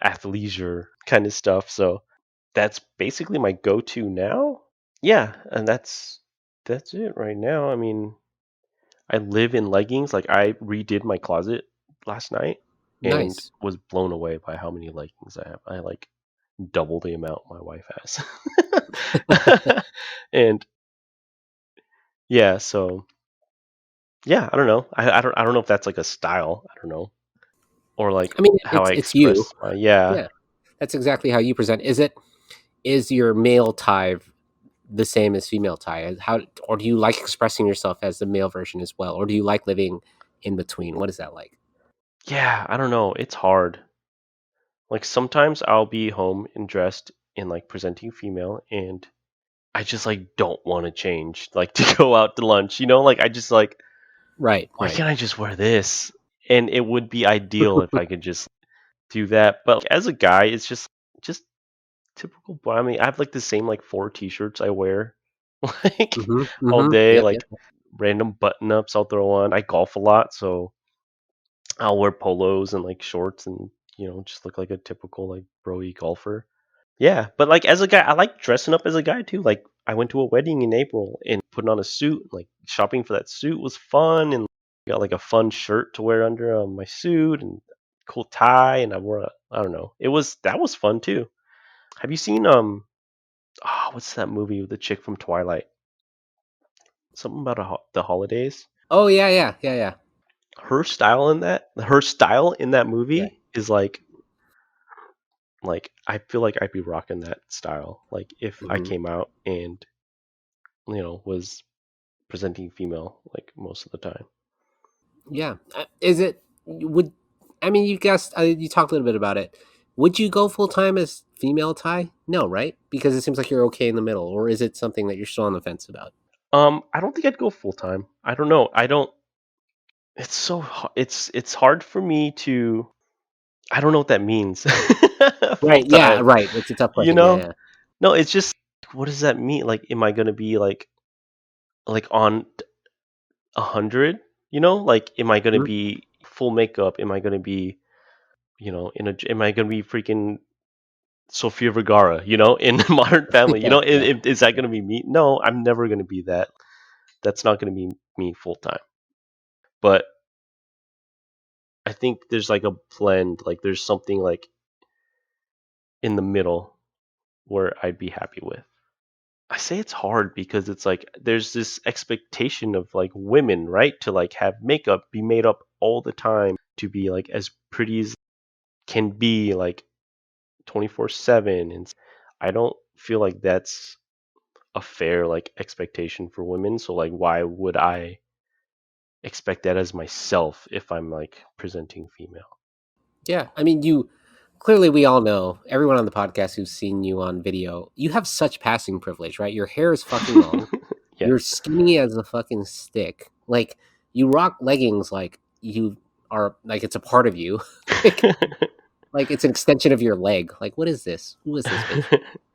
athleisure kind of stuff. So that's basically my go to now. Yeah, and that's it right now. I mean, I live in leggings. Like I redid my closet last night and Nice. was blown away by how many leggings I have. I like double the amount my wife has. And yeah, so Yeah, I don't know. I don't know if that's like a style. I don't know, or like I mean, how I it's you. express my yeah. Yeah, that's exactly how you present. Is your male tie the same as female tie? How or do you like expressing yourself as the male version as well, or do you like living in between? What is that like? Yeah, I don't know. It's hard. Like sometimes I'll be home and dressed in like presenting female, and I just like don't want to change like to go out to lunch. Like I just like Right, why right. can't I just wear this? And it would be ideal if I could just do that. But as a guy, it's just typical. I mean, I have like the same like four t-shirts I wear like all day, Yep, like yep. random button ups I'll throw on. I golf a lot, so I'll wear polos and like shorts and just look like a typical like broy golfer. Yeah, but like as a guy, I like dressing up as a guy too. Like I went to a wedding in April and putting on a suit. Like shopping for that suit was fun, and got like a fun shirt to wear under my suit and cool tie. And I wore I don't know. That was fun too. Have you seen what's that movie with the chick from Twilight? Something about the holidays. Oh yeah, yeah, yeah, yeah, Her style in that yeah. movie is like I feel like I'd be rocking that style. Like if I hmm came out and was presenting female like most of the time. Yeah. Is it would I mean you guessed you talked a little bit about it. Would you go full time as female tie? No, right? Because it seems like you're okay in the middle, or is it something that you're still on the fence about? I don't think I'd go full time. I don't know. I don't. It's so it's hard for me to. I don't know what that means. Full Right. Yeah. time. Right. It's a tough You question. Yeah. know? Yeah. No, it's just what does that mean? Like, am I gonna be like on 100? Like, am I gonna Mhm. be full makeup? Am I gonna be am I gonna be freaking Sofia Vergara? In Modern Family? Yeah. Yeah. Is that gonna be me? No, I'm never gonna be that. That's not gonna be me full time. But I think there's like a blend, like there's something like in the middle where I'd be happy with. I say it's hard because it's like there's this expectation of like women, right? To like have makeup, be made up all the time, to be like as pretty as can be, like 24/7. And I don't feel like that's a fair like expectation for women. So like why would I expect that as myself if I'm like presenting female? Yeah. I mean, you clearly we all know everyone on the podcast who's seen you on video. You have such passing privilege, right? Your hair is fucking long. Yeah. You're skinny as a fucking stick. Like you rock leggings like you are like it's a part of you. like like it's an extension of your leg. Like what is this? Who is this bitch?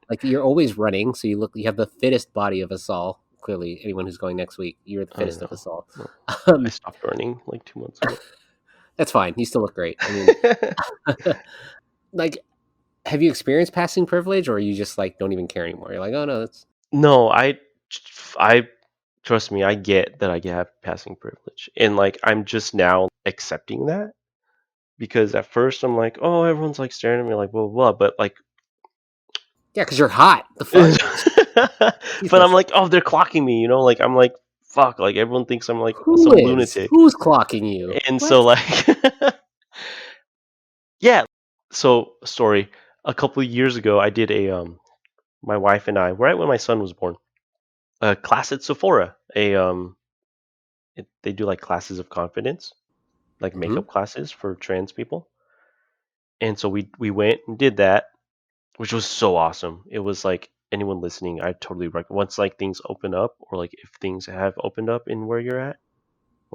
Like you're always running, so you have the fittest body of us all. Clearly, anyone who's going next week, you're the I don't fittest of know. us all. Well, I Um, stopped running like 2 months ago. that's fine. You still look great. I mean, like, have you experienced passing privilege, or you just like don't even care anymore? You're like, oh no, that's No, I trust me. I get that I have passing privilege, and like I'm just now accepting that because at first I'm like, oh, everyone's like staring at me like blah blah blah, but like, yeah, because you're hot. The fuck, but I'm Jesus. like, oh, they're clocking me, like I'm like, fuck, like everyone thinks I'm like Who some is? lunatic, Who's clocking you? and so What? like, yeah. So story. A couple of years ago, I did my wife and I, right when my son was born, a class at Sephora. They do like classes of confidence, like hmm makeup classes for trans people. And so we went and did that, which was so awesome. It was like anyone listening, I totally recommend. Once like things open up, or like if things have opened up in where you're at,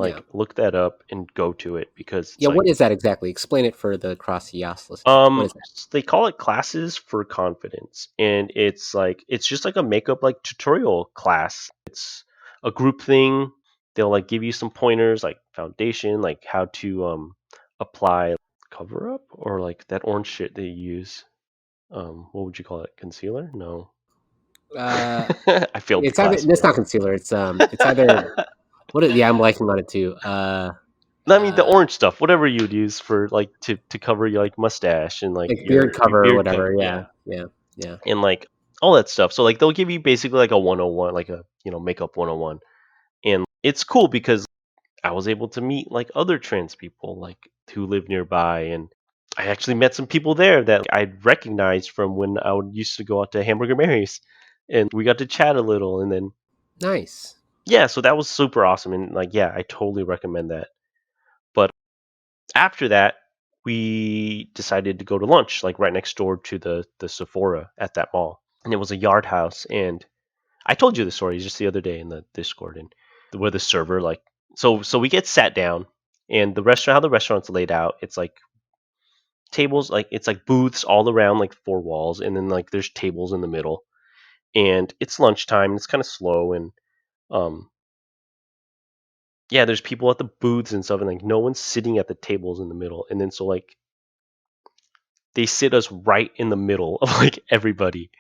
Yeah, like look that up and go to it because it's yeah. like What is that exactly? Explain it for the CrossYaas listener. What is that? they call it classes for confidence, and it's just like a makeup like tutorial class. It's a group thing. They'll like give you some pointers like foundation, like how to apply cover up, or like that orange shit they use. What would you call it? Concealer? No. Uh, I failed the it's either class it's again. not concealer. It's either yeah, I'm liking on it too. I mean the Uh, orange stuff, whatever you'd use for like to cover your like mustache and like like beard your cover or beard cover, whatever. yeah. Yeah, yeah, yeah. And like all that stuff. So like they'll give you basically like a 101, like a makeup 101. And it's cool because I was able to meet like other trans people like who live nearby, and I actually met some people there that I recognized from when I would used to go out to Hamburger Mary's, and we got to chat a little, and then Nice. yeah, so that was super awesome, and like yeah, I totally recommend that. But after that, we decided to go to lunch like right next door to the Sephora at that mall, and it was a yard house, and I told you the story just the other day in the Discord, and where the server like so we get sat down, and the restaurant how the restaurant's laid out, it's like tables like it's like booths all around like four walls, and then like there's tables in the middle, and it's lunchtime. It's kind of slow, and um yeah, there's people at the booths and stuff, and like no one's sitting at the tables in the middle, and then so like they sit us right in the middle of like everybody.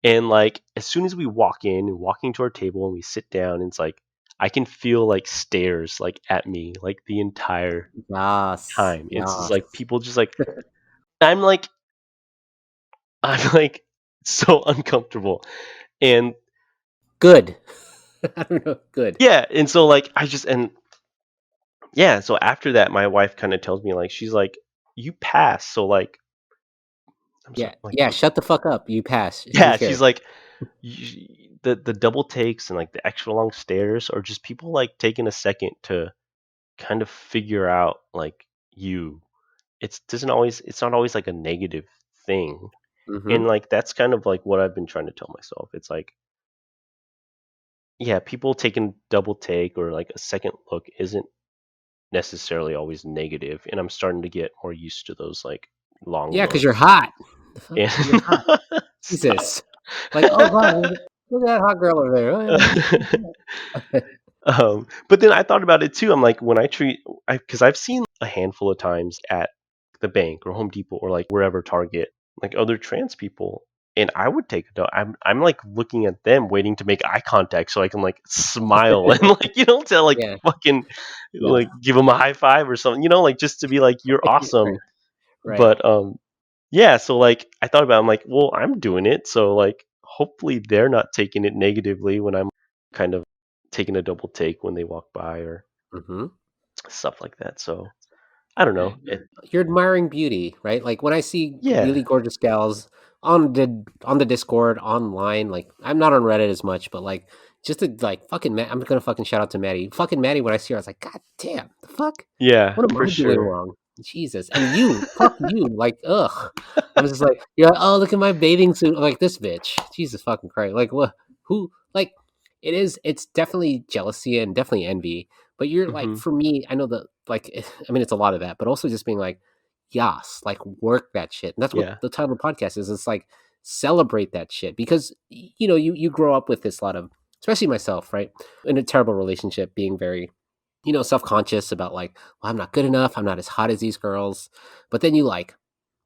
And like as soon as we walk in and walking to our table and we sit down, it's like I can feel like stares like at me like the entire Yes. time. It's just Yes. like people just like I'm like I'm like so uncomfortable. And Good. I don't know. Good. yeah, and so like I just and yeah, so after that my wife kind of tells me like she's like you pass, so like I'm sorry, Yeah. like Yeah. Shut the fuck up. You pass. Who yeah, cares? she's like the double takes and like the extra long stares are just people like taking a second to kind of figure out like you. It's not always like a negative thing. Mm-hmm. And like that's kind of like what I've been trying to tell myself. It's like yeah, people taking double take or like a second look isn't necessarily always negative, and I'm starting to get more used to those like long Yeah, because you're looks. hot. The fuck? And You're hot. stop. Jesus. Like, oh god, look at that hot girl over there. Oh, yeah. But then I thought about it too. I'm like, when I treat, because I've seen a handful of times at the bank or Home Depot or like wherever Target, like other trans people, and I would take a. I'm like looking at them, waiting to make eye contact so I can like smile and like to like Yeah. fucking Yeah. like give them a high five or something, like just to be like you're Right. awesome. Right. But yeah, so like I thought about, it, I'm like, well, I'm doing it, so like hopefully they're not taking it negatively when I'm kind of taking a double take when they walk by or Mm-hmm. stuff like that. So I don't know. You're admiring beauty, right? Like when I see Yeah, really gorgeous gals on the Discord online, like I'm not on Reddit as much, but like just to like fucking I'm gonna fucking shout out to Maddie. Fucking Maddie, when I see her, I was like, God damn, the fuck? yeah, What am for I doing sure. wrong? Jesus. And you, fuck you, like, ugh. I was just like, yeah, oh look at my bathing suit, like this bitch. Jesus fucking Christ. Like what who like it's definitely jealousy and definitely envy. But you're like, Hmm. for me, I know that, like, I mean, it's a lot of that, but also just being like, yas, like, work that shit. And that's what Yeah. the title of the podcast is. It's like, celebrate that shit because, you grow up with this lot of, especially myself, right? In a terrible relationship, being very, self-conscious about like, well, I'm not good enough. I'm not as hot as these girls. But then you like,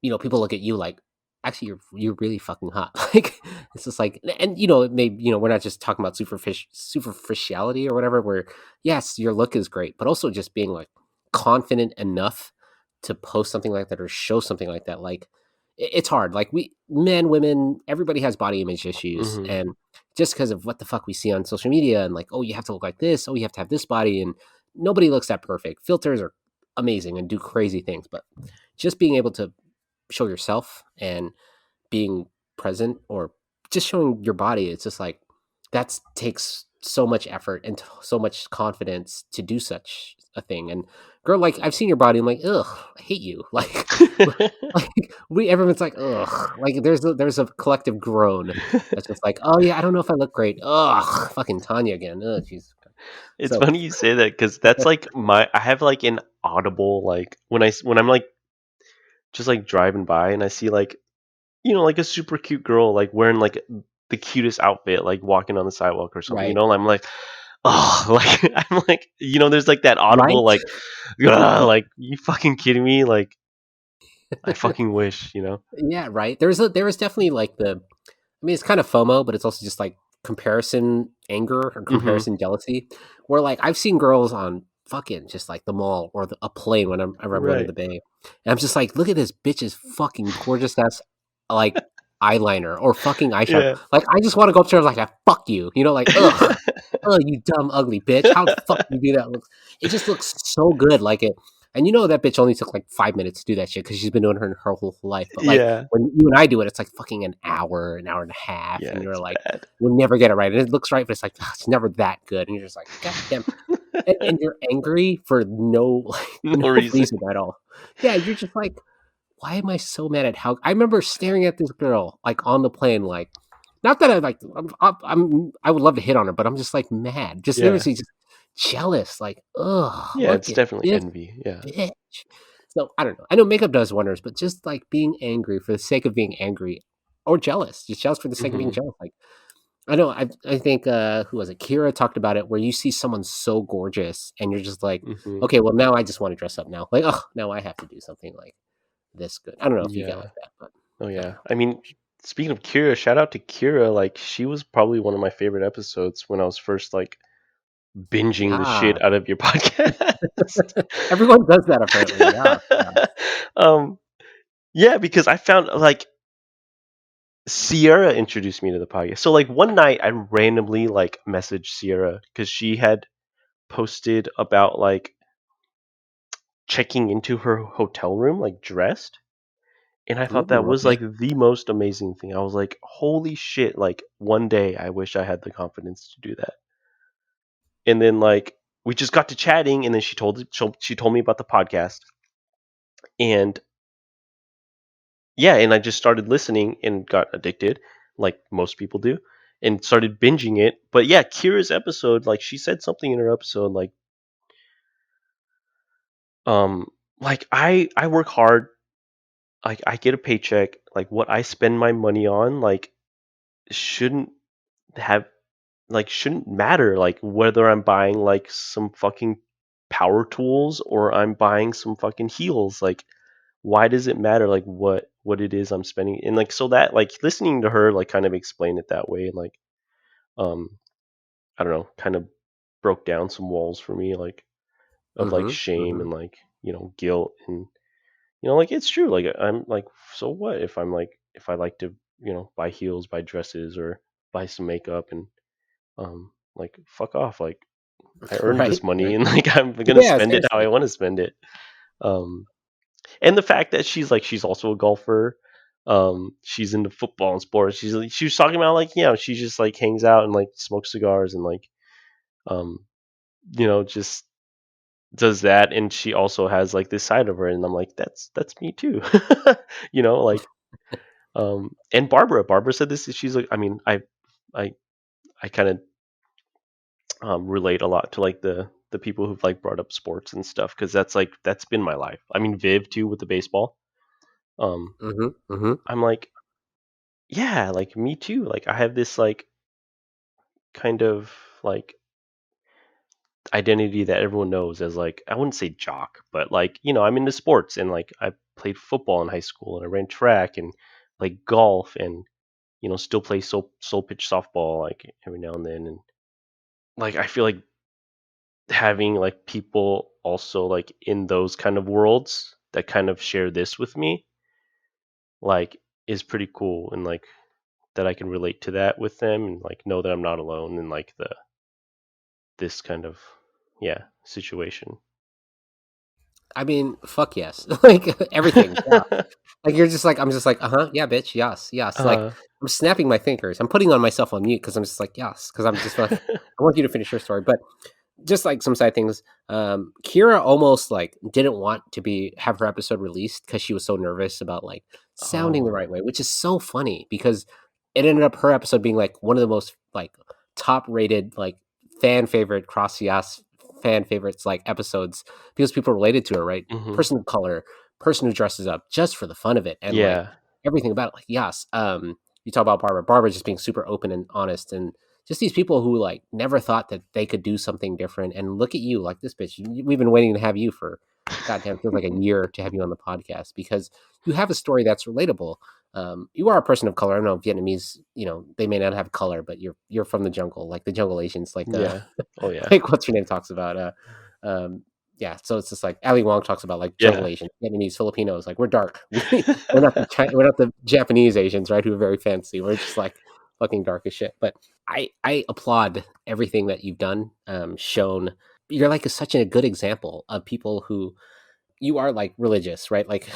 people look at you like, actually, you're really fucking hot. Like it's just like, and it may, we're not just talking about superficiality or whatever. Where yes, your look is great, but also just being like confident enough to post something like that or show something like that. Like it's hard. Like we men, women, everybody has body image issues, Hmm. and just because of what the fuck we see on social media and like, oh, you have to look like this, oh, you have to have this body, and nobody looks that perfect. Filters are amazing and do crazy things, but just being able to show yourself and being present or just showing your body, it's just like that takes so much effort and so much confidence to do such a thing. And girl, like I've seen your body, I'm like, ugh, I hate you. Like everyone's like, ugh. Like there's a collective groan that's just like, oh yeah, I don't know if I look great. Ugh, fucking Tanya again. Ugh, jeez. It's So funny you say that because that's like I have like an audible like when I'm like just like driving by and I see like like a super cute girl like wearing like the cutest outfit like walking on the sidewalk or something, right, I'm like, oh, like I'm like, there's like that audible right. like, "Ugh," like you fucking kidding me? Like I fucking wish. Yeah, right. There is definitely like I mean, it's kind of FOMO, but it's also just like comparison anger or Hmm. comparison jealousy. Where like I've seen girls on fucking just like the mall or a plane whenever I'm going to Right. the Bay, and I'm just like, look at this bitch's fucking gorgeous ass, like eyeliner or fucking eyeshadow. Yeah. Like, I just want to go up to her like, fuck you. You know, like, ugh. Oh, you dumb, ugly bitch. How the fuck do you do that? It just looks so good. Like it. And you know that bitch only took like 5 minutes to do that shit because she's been doing her whole life. But like Yeah. when you and I do it, it's like fucking an hour and a half. Yeah, And you're it's like, bad. we'll never get it right. And it looks right, but it's like, it's never that good. And you're just like, God damn. And you're angry for no No reason. reason at all. Yeah, you're just like, why am I so mad at how I remember staring at this girl like on the plane, like not that I like I would love to hit on her, but I'm just like mad, just Yeah. seriously just jealous, like Yeah, look it's at definitely this envy. Yeah. bitch. So I don't know. I know makeup does wonders, but just like being angry for the sake of being angry or jealous, just jealous for the sake of being Hmm. jealous. Like I know I think who was it? Kira talked about it where you see someone so gorgeous and you're just like, Hmm. okay, well now I just want to dress up now. Like, oh, now I have to do something like this good. I don't know if you get Yeah. like that, but Oh I don't yeah. know. I mean, speaking of Kira, shout out to Kira. Like, she was probably one of my favorite episodes when I was first like binging the Yeah. shit out of your podcast. Everyone does that apparently. Yeah. Yeah. um, yeah, because I found like Sierra introduced me to the podcast. So like one night I randomly like messaged Sierra because she had posted about like checking into her hotel room like dressed. And I thought that Ooh, was okay. like the most amazing thing. I was like, holy shit, like one day I wish I had the confidence to do that. And then like we just got to chatting and then she told me about the podcast. And yeah, and I just started listening and got addicted, like most people do, and started binging it. But yeah, Kira's episode, like she said something in her episode, um, like I work hard, like I get a paycheck, like what I spend my money on, like shouldn't have shouldn't matter, like whether I'm buying like some fucking power tools or I'm buying some fucking heels, like why does it matter like what it is I'm spending? And like so that like listening to her like kind of explain it that way and like um I don't know, kind of broke down some walls for me like of like Mm-hmm. shame Mm-hmm. and like, guilt and like it's true. Like I'm like so what if I'm like if I like to, buy heels, buy dresses or buy some makeup and like fuck off. Like I earned Right. this money Right. and like I'm gonna Yeah, spend it how I seriously. want to spend it. Um and the fact that she's also a golfer, she's into football and sports. She was talking about like she just like hangs out and like smokes cigars and like um just does that, and she also has like this side of her, and I'm like that's me too, like and Barbara said this. She's like, I mean, I I kind of relate a lot to like the people who've like brought up sports and stuff because that's been my life. I mean, Viv too with the baseball. Um, Mm-hmm. Mm-hmm. I'm like, yeah, like me too. Like I have this like kind of like identity that everyone knows as like I wouldn't say jock, but like I'm into sports and like I played football in high school and I ran track and like golf and still play soul pitch softball like every now and then and like I feel like having like people also like in those kind of worlds that kind of share this with me like is pretty cool and like that I can relate to that with them and like know that I'm not alone in like this kind of situation. I mean, fuck yes. Like everything. Yeah. Like you're just like I'm just like, uh-huh, yeah, bitch, yes, yes. Like uh I'm snapping my fingers. I'm putting on myself on mute because I'm just like, yes, because I'm just like, I want you to finish your story. But just like some side things, Kira almost like didn't want to have her episode released because she was so nervous about like sounding the right oh way, which is so funny because it ended up her episode being like one of the most like top rated like fan favorite CrossYaas fan favorites like episodes because people related to her, right? hmm Person of color, person who dresses up just for the fun of it, and like yeah everything about it. Like yes, you talk about Barbara just being super open and honest and just these people who like never thought that they could do something different and look at you like this bitch we've been waiting to have you for goddamn feels like a year to have you on the podcast because you have a story that's relatable. You are a person of color. I don't know Vietnamese, they may not have color, but you're from the jungle, like the jungle Asians, like yeah oh yeah like what's your name talks about um yeah, so it's just like Ali Wong talks about like jungle Yeah. Asians, Vietnamese, Filipinos. Like we're dark. We're not we're not the Japanese Asians, right? Who are very fancy. We're just like fucking dark as shit. But I applaud everything that you've done. Shown you're like such a good example of people who you are like religious, right? Like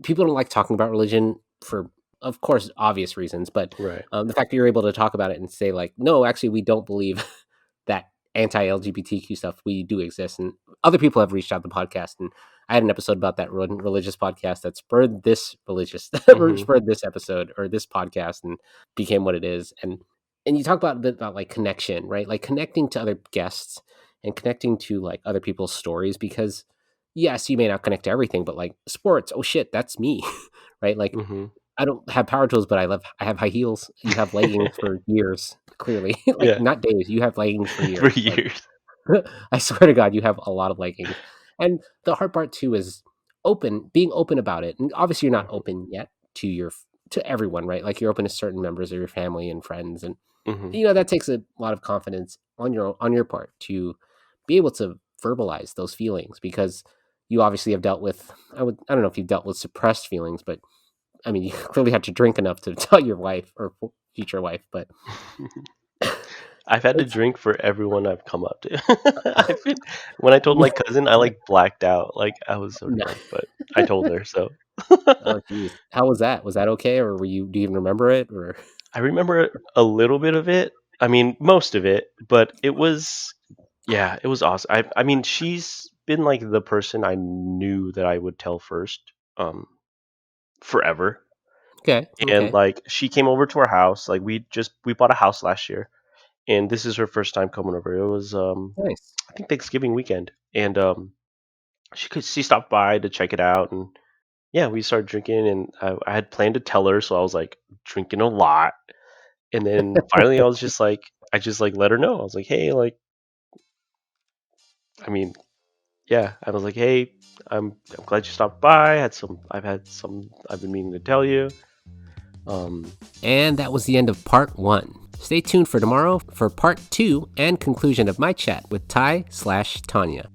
people don't like talking about religion for, of course, obvious reasons, but Right. the fact that you're able to talk about it and say like, no, actually, we don't believe that anti-LGBTQ stuff. We do exist, and other people have reached out to the podcast, and I had an episode about that religious podcast that spurred this Hmm. spurred this episode or this podcast, and became what it is. And you talk about a bit about like connection, right? Like connecting to other guests and connecting to like other people's stories because yes, you may not connect to everything, but like sports, oh shit, that's me, right? Like Hmm. I don't have power tools, but I have high heels. You have leggings for years, clearly, like Yeah. not days. You have leggings for For years. Like years. I swear to God, you have a lot of leggings. And the hard part too is being open about it. And obviously, you're not Hmm. open yet to to everyone, right? Like you're open to certain members of your family and friends, and Hmm. that takes a lot of confidence on your part to be able to verbalize those feelings because you obviously have dealt with I don't know if you've dealt with suppressed feelings, but I mean you clearly had to drink enough to tell your wife or future wife, but I've had to it's drink for everyone I've come up to. When I told my cousin, I like blacked out. Like I was so no. drunk, but I told her. So Oh geez. How was that? Was that okay or do you even remember it or I remember a little bit of it. I mean, most of it, but it was, yeah, it was awesome. I mean, she's been like the person I knew that I would tell first, um, forever. Okay, And okay. like, she came over to our house. Like, we bought a house last year, and this is her first time coming over. It was, Nice. I think Thanksgiving weekend, and she stopped by to check it out, and yeah, we started drinking, and I had planned to tell her, so I was like drinking a lot. And then finally, I just like let her know. I was like, hey, like, I mean, yeah, I was like, hey, I'm glad you stopped by. I've been meaning to tell you. Um, And that was the end of part 1. Stay tuned for tomorrow for part 2 and conclusion of my chat with Ty/Tanya.